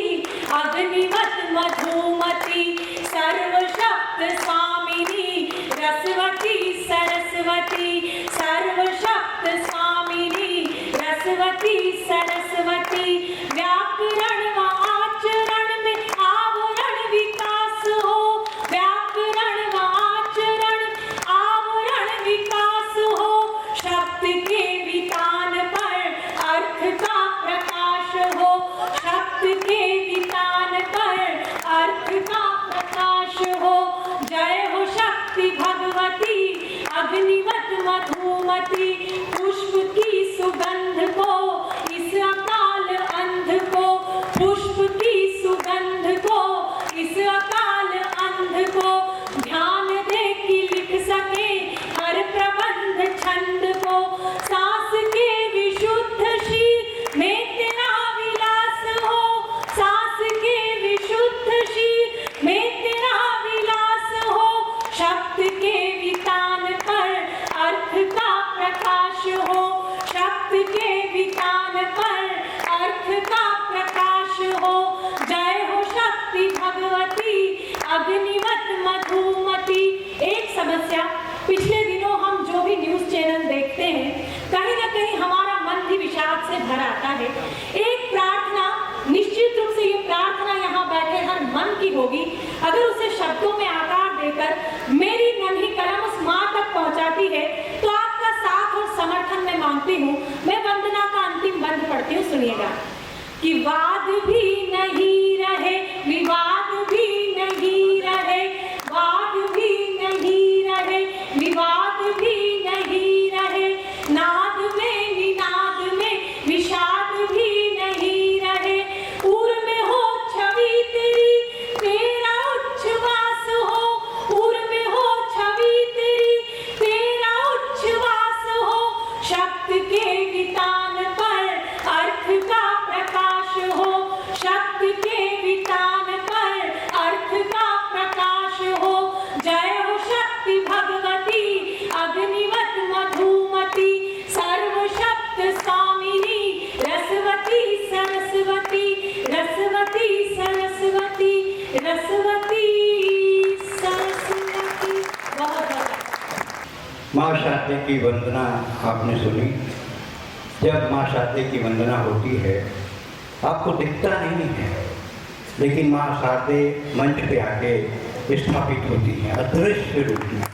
अग्निवत मधुमती सर्वशक्त स्वामिनी रसवती सरस्वती, सर्वशक्त स्वामिनी रसवती सरस्वती। व्याकरण व आचरण में आवरण विकास हो, व्याकरण व आचरण आवरण विकास हो, शब्द के वितान पर अर्थ का प्रकाश हो, शब्द के वितान पर अर्थ का प्रकाश हो। जय हो शक्ति भगवती अग्निवत मधुमती, पुष्प की सुगंध को इस अकाल अंध को, पुष्प की सुगंध को इस अकाल अंध को, ध्यान दे कि लिख सके हर प्रबंध छंद को। सांस के विशुद्ध शीर में तेरा विलास हो, सांस के विशुद्ध शीर में तेरा विलास हो, शब्द के वितान पर अर्थ का प्रकाश हो, शब्द के वितान पर अर्थ का प्रकाश हो। जय हो शक्ति भगवती अग्निवत मधुमती। एक समस्या, पिछले दिनों हम जो भी न्यूज चैनल देखते हैं, कहीं ना कहीं हमारा मन भी विषाद से भर आता है। एक प्रार्थना, निश्चित रूप से ये प्रार्थना यहाँ बैठे हर मन की होगी, अगर उसे शब्दों में आकार देकर मेरी नन्ही कलम उस माँ तक पहुँचाती है तो आपका साथ और समर्थन मैं मांगती हूँ। मैं वंदना का अंतिम बंद पढ़ती हूँ, सुनिएगा। कि वाद भी नहीं रहे, विवाद भी नहीं रहे, वाद भी नहीं रहे, विवाद भी नहीं रहे, नाद में निनाद में विषाद भी नहीं रहे, उर में हो छवि तेरी तेरा उच्छ्वास हो, उर में हो छवि तेरी तेरा उच्छ्वास हो, शब्द के वितान पर अर्थ का प्रकाश हो, शब्द के वितान पर अर्थ का प्रकाश हो। जय हो शक्ति भगवती अग्निवत मधुमती सर्वशक्त स्वामिनी रसवती सरस्वती, रसवती सरस्वती, रसवती सरस्वती। बहुत माँ शारदे की वंदना आपने सुनी। जब माँ शारदे की वंदना होती है आपको दिखता नहीं है, लेकिन माँ शारदे मंच पे आके स्थापित होती है अदृश्य रूप में।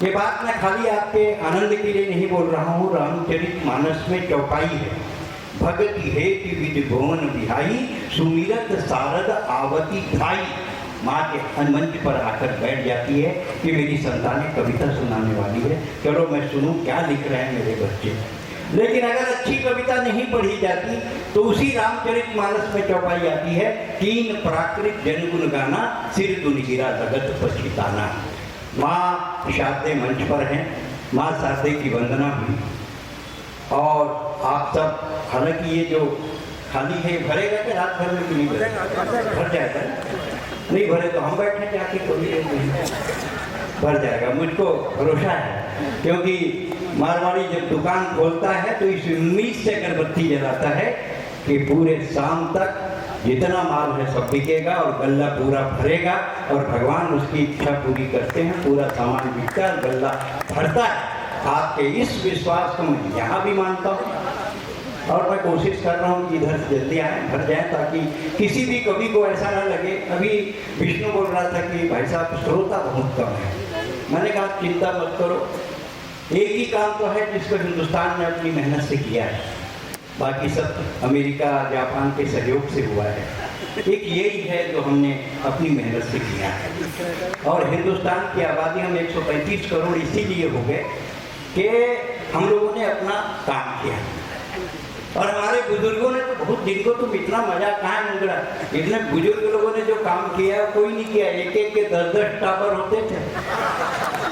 ये बात मैं खाली आपके आनंद के लिए नहीं बोल रहा हूँ, रामचरितमानस में चौपाई है। भगति है कि विधि भुवन बिहाई, सुमिरत सारद आवती धाई। माँ के मंच पर आकर बैठ जाती है कि मेरी संतानें कविता सुनाने वाली है, चलो मैं सुनूं क्या लिख रहे हैं मेरे बच्चे। लेकिन अगर अच्छी कविता नहीं पढ़ी जाती तो उसी रामचरितमानस में चौपाई आती है, तीन प्राकृत जनगुण गाना, सिर दुन गिरा जगत पछिताना। माँ शारदे मंच पर हैं, माँ शारदे की वंदना हुई और आप सब, हालांकि ये जो खाली है भरेगा कि रात भर में नहीं भरेगा? भर जाएगा, नहीं भरे तो हम बैठे जाके कोई भर जाएगा, मुझको भरोसा है। क्योंकि मारवाड़ी जब दुकान खोलता है तो इस उम्मीद से अगरबत्ती जलाता है कि पूरे शाम तक जितना माल है सब बिकेगा और गल्ला पूरा भरेगा, और भगवान उसकी इच्छा पूरी करते हैं, पूरा सामान बिकता है, गल्ला भरता है। आपके इस विश्वास को मैं यहाँ भी मानता हूँ और मैं कोशिश कर रहा हूँ कि इधर से जल्दी आए, भर जाए, ताकि किसी भी कवि को ऐसा ना लगे। अभी विष्णु बोल रहा था कि भाई साहब श्रोता बहुत कम है। मैंने कहा चिंता मत करो, एक ही काम तो है जिसको हिंदुस्तान ने अपनी मेहनत से किया है, बाकी सब अमेरिका जापान के सहयोग से हुआ है। एक यही है जो हमने अपनी मेहनत से किया है। और हिंदुस्तान की आबादी हम 135 करोड़ इसीलिए हो गए कि हम लोगों ने अपना काम किया। और हमारे बुजुर्गों ने तो बहुत, दिन को तुम इतना मजा कहाँ है मुंगड़ा, इतने बुजुर्ग लोगों ने जो काम किया कोई नहीं किया। एक एक के 10-10 टावर होते थे।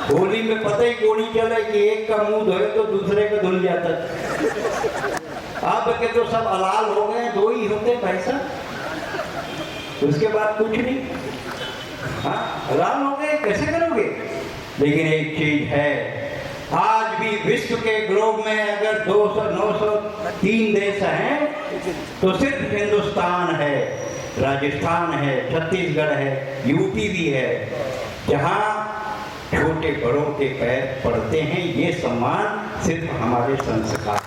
होली में पता ही गोली चले कि एक का मुंह धोए तो दूसरे का धुल जाता था। अब के तो सब अलाल हो गए, 2 ही होते भाई साहब, उसके बाद कुछ नहीं। हाँ, अलाल हो गए, कैसे करोगे? लेकिन एक चीज है, आज भी विश्व के ग्लोब में अगर 200-903 देश हैं तो सिर्फ हिंदुस्तान है, राजस्थान है, छत्तीसगढ़ है, यूपी भी है, जहां छोटे बड़ों के पैर पड़ते हैं। ये सम्मान सिर्फ हमारे संस्कार,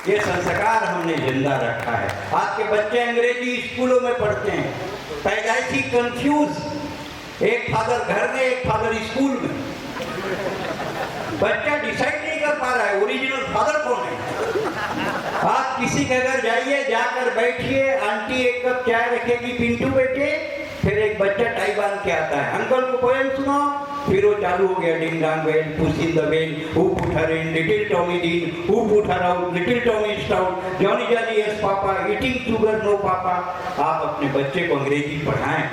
ये संस्कार हमने जिंदा रखा है। आपके बच्चे अंग्रेजी स्कूलों में पढ़ते हैं, पैदाइशी कंफ्यूज, एक फादर घर में एक फादर स्कूल में। बच्चा डिसाइड नहीं कर पा रहा है ओरिजिनल फादर कौन है। आप किसी के घर जाइए, जाकर बैठिए, आंटी एक कप चाय रखेगी, पिंटू बेटे, फिर एक बच्चा टाई बांध के आता है, अंकल को पोएम सुनाओ, फिर वो चालू हो गया, डिंग dong bell, puss in the bell, who put her in, little Tommy Dean, who put her out, little Tommy Stout, Johnny Johnny yes papa, eating sugar no papa. आप अपने बच्चे को अंग्रेजी पढ़ाएं।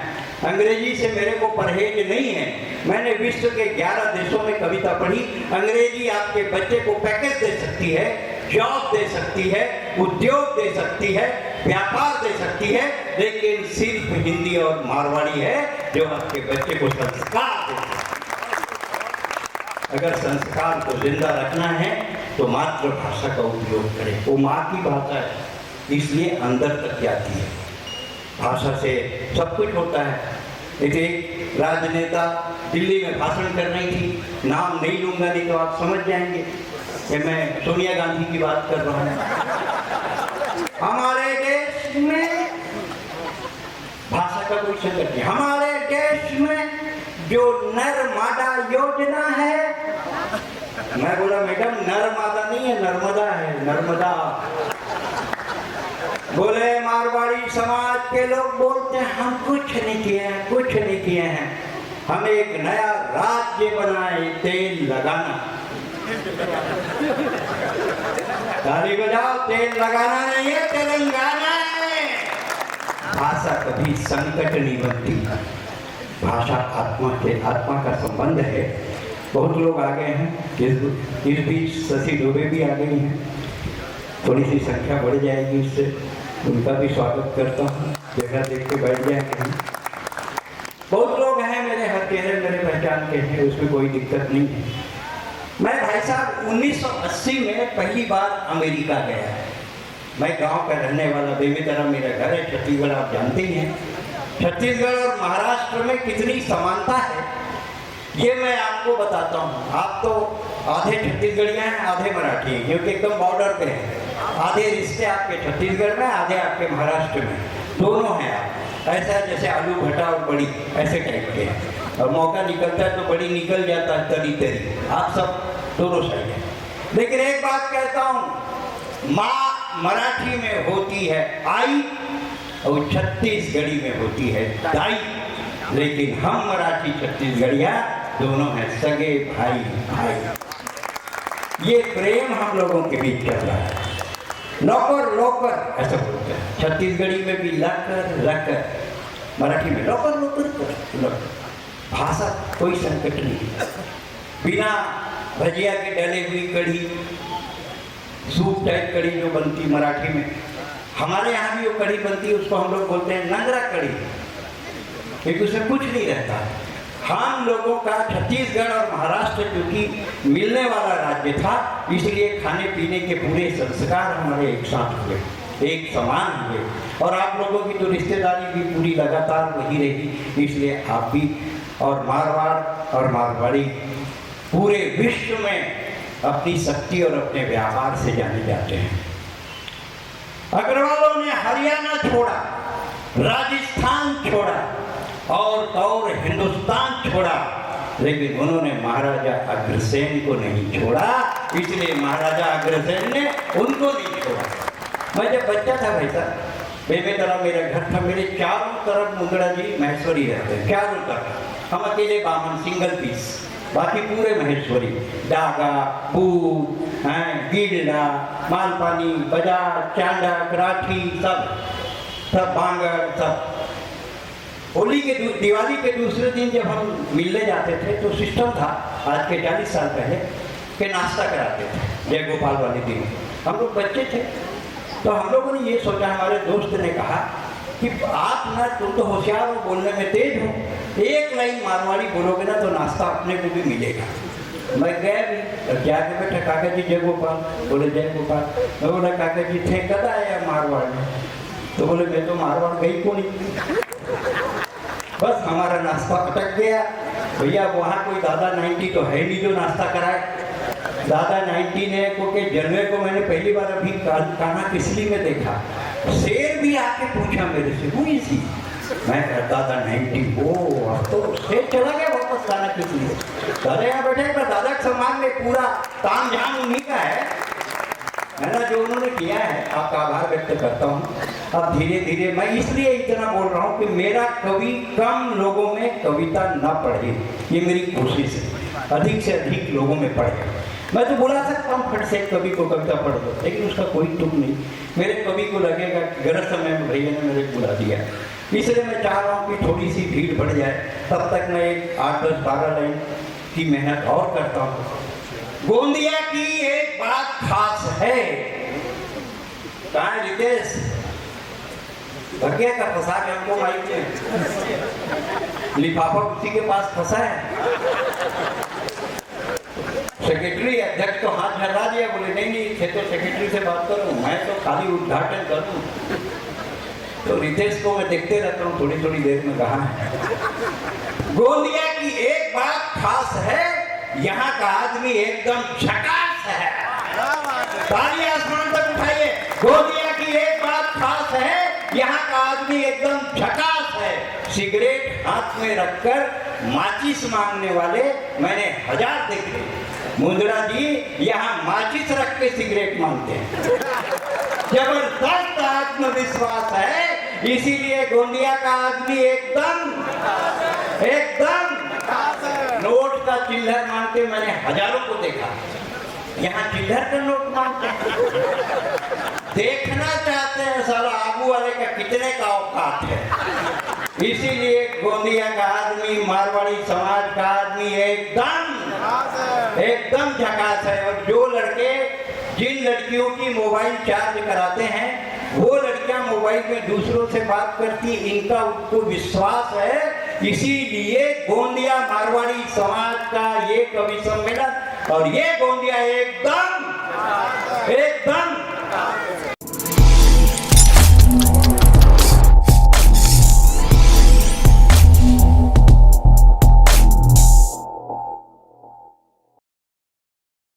अंग्रेजी से मेरे को परहेज नहीं है। मैंने विश्व के 11 देशों में कविता पढ़ी। अंग्रेजी आपके बच्चे को पैकेज दे सकती है, जॉब दे सकती है, उद्योग दे सकती है, व्यापार दे सकती है, लेकिन सिर्फ हिंदी और मारवाड़ी है जो आपके बच्चे को संस्कार दे सकती है। अगर संस्कार को जिंदा रखना है तो मातृभाषा का उपयोग करें। वो माँ की भाषा है, इसलिए अंदर तक जाती है। भाषा से सब कुछ होता है। एक राजनेता दिल्ली में भाषण कर रही थी, नाम नहीं लूंगा नहीं तो आप समझ जाएंगे कि मैं सोनिया गांधी की बात कर रहा हूँ। हमारे देश में भाषा का कोई संकट नहीं। हमारे देश में जो नर्मदा योजना है, मैं बोला मैडम नर्मदा नहीं है, नर्मदा है, नर्मदा। बोले मारवाड़ी समाज के लोग बोलते हैं हम कुछ नहीं किए हैं, कुछ नहीं किए हैं, हम एक नया राज्य बनाए, तेल लगाना। ताली बजाओ, तेल लगाना नहीं है, तेलंगाना है। भाषा कभी संकट नहीं बनती, भाषा आत्मा का संबंध है। बहुत लोग आ गए हैं, इस बीच शशि दुबे भी आ गई हैं, थोड़ी सी संख्या बढ़ जाएगी, इससे उनका भी स्वागत करता हूँ। जगह देख के बैठ जाएंगे। बहुत लोग हैं मेरे, हर चेहरे मेरे पहचान के हैं, उसमें कोई दिक्कत नहीं है। मैं भाई साहब 1980 में पहली बार अमेरिका गया। मैं गांव का रहने वाला, बेमेतरा मेरा घर है, छत्तीसगढ़ आप जानते ही हैं। छत्तीसगढ़ और महाराष्ट्र में कितनी समानता है ये मैं आपको बताता हूँ। आप तो आधे छत्तीसगढ़िया हैं, आधे मराठी हैं, क्योंकि एकदम बॉर्डर पे है। आधे रिश्ते आपके छत्तीसगढ़ में, आधे आपके महाराष्ट्र में, दोनों हैं आप। ऐसा जैसे आलू भटा और बड़ी, ऐसे टाइप के हैं। और मौका निकलता है तो बड़ी निकल जाता है, तरी तरी। आप सब दोनों साइड हैं। लेकिन एक बात कहता हूँ, माँ मराठी में होती है आई और छत्तीसगढ़ी में होती है दाई। लेकिन हम मराठी छत्तीसगढ़िया दोनों हैं सगे भाई भाई। ये प्रेम हम लोगों के बीच चल रहा है। नौकर लोकर ऐसा बोलते हैं, छत्तीसगढ़ी में भी लकर लकर, मराठी में लोकर लोकर। भाषा कोई संकट नहीं। बिना भजिया के डले हुई कढ़ी, सूप टाइप कढ़ी जो बनती मराठी में, हमारे यहाँ भी वो कढ़ी बनती है, उसको हम लोग बोलते हैं नंगरा कढ़ी, क्योंकि उसमें कुछ नहीं रहता। हम लोगों का छत्तीसगढ़ और महाराष्ट्र क्योंकि मिलने वाला राज्य था, इसलिए खाने पीने के पूरे संस्कार हमारे एक साथ हुए, एक समान हुए। और आप लोगों की तो रिश्तेदारी भी पूरी लगातार वही रही, इसलिए आप भी और मारवाड़ और मारवाड़ी पूरे विश्व में अपनी शक्ति और अपने व्यापार से जाने जाते हैं। अग्रवालों ने हरियाणा छोड़ा, राजस्थान छोड़ा और हिंदुस्तान छोड़ा, लेकिन उन्होंने महाराजा अग्रसेन को नहीं छोड़ा। इसलिए महाराजा अग्रसेन ने उनको नहीं छोड़ा। मैं जब बच्चा था भाई साहब, बेमेतरा मेरा घर था, मेरे चारों तरफ मुंगड़ा जी महेश्वरी रहते हैं, चारों तरफ। हम अकेले बामन, सिंगल पीस, बाकी पूरे महेश्वरी, डागा, बूट, गिल्ला, मालपानी, बाजार, चांदा, कराठी, सब बांगर, सब। होली के दिवाली के दूसरे दिन जब हम मिलने जाते थे तो सिस्टम था आज के 40 साल पहले के नाश्ता कराते थे जय गोपाल वाले दिन। हम लोग बच्चे थे तो हम लोगों ने ये सोचा, हमारे दोस्त ने कहा कि आप ना तुम तो होशियार हो, बोलने में तेज हो, एक लाइन मारवाड़ी बोलोगे ना तो नाश्ता अपने को भी मिलेगा। मैं गया भी, अब जाके बैठा, काका जी जय गोपाल, बोले जय गोपाल। मैं बोला काका जी थे कदा आया मारवाड़ में? तो बोले मैं तो मारवाड़ गई को नहीं। बस हमारा नाश्ता अटक गया। भैया वहाँ कोई दादा 90 तो है नहीं जो नाश्ता कराए। दादा 90 ने को के जन्मे को मैंने पहली बार अभी कान्हा किसली में देखा। शेर भी आके पूछा मेरे से, हूँ इसी? मैं दादा 90, ओ अब तो शेर चला गया वापस कान्हा किसली। दादा यहाँ बैठे, पर दादा के सम्मान में पूरा ताम झाम उन्हीं का है ना, जो उन्होंने किया है। आपका आभार व्यक्त करता हूँ। अब धीरे धीरे मैं इसलिए इतना बोल रहा हूँ कि मेरा कवि कम लोगों में कविता ना पढ़े, ये मेरी कोशिश है, अधिक से अधिक लोगों में पढ़े। मैं तो बुला सकता हूँ फट से कवि को कविता पढ़ दो, लेकिन उसका कोई तुक नहीं। मेरे कवि को लगेगा कि गलत समय में भैया ने मेरे बुला दिया, इसलिए मैं चाह रहा हूँ कि थोड़ी सी भीड़ बढ़ जाए। तब तक मैं एक 8, 10, 12 लाइन की मेहनत और करता हूँ। गोंदिया की एक बात खास है, कहाँ है रितेश? भगैया का फंसा के हमको माइक में, लिफाफा उसी के पास फंसा है। सेक्रेटरी अध्यक्ष तो हाथ हटा दिया, बोले नहीं थे तो सेक्रेटरी से बात करूं, मैं तो खाली उद्घाटन करूं। तो रितेश को मैं देखते रहता हूँ थोड़ी थोड़ी देर में कहा है। गोंदिया की एक बात खास है, यहाँ का आदमी एकदम झकास है। ताली आसमान तक उठाइए। गोंदिया की एक बात खास है, यहाँ का आदमी एकदम झकास है। सिगरेट हाथ में रखकर माचिस मांगने वाले मैंने 1000 देखे। मुंद्रा जी यहाँ माचिस रख के सिगरेट मांगते हैं। जबरदस्त आत्मविश्वास है, इसीलिए गोंदिया का आदमी एकदम नोट का चिल्लर मांगते मैंने हजारों को देखा। यहाँ चिल्लर का नोट मांगते हैं। देखना चाहते हैं साला आगू वाले का कितने का औकात है। इसीलिए गोंदिया का आदमी, मारवाड़ी समाज का आदमी एकदम झकास है। और जो लड़के जिन लड़कियों की मोबाइल चार्ज कराते हैं, वो लड़कियां मोबाइल में दूसरों से बात करती, इनका उनको विश्वास है। इसीलिए गोंदिया मारवाड़ी समाज का ये कवि सम्मेलन और ये गोंदिया एकदम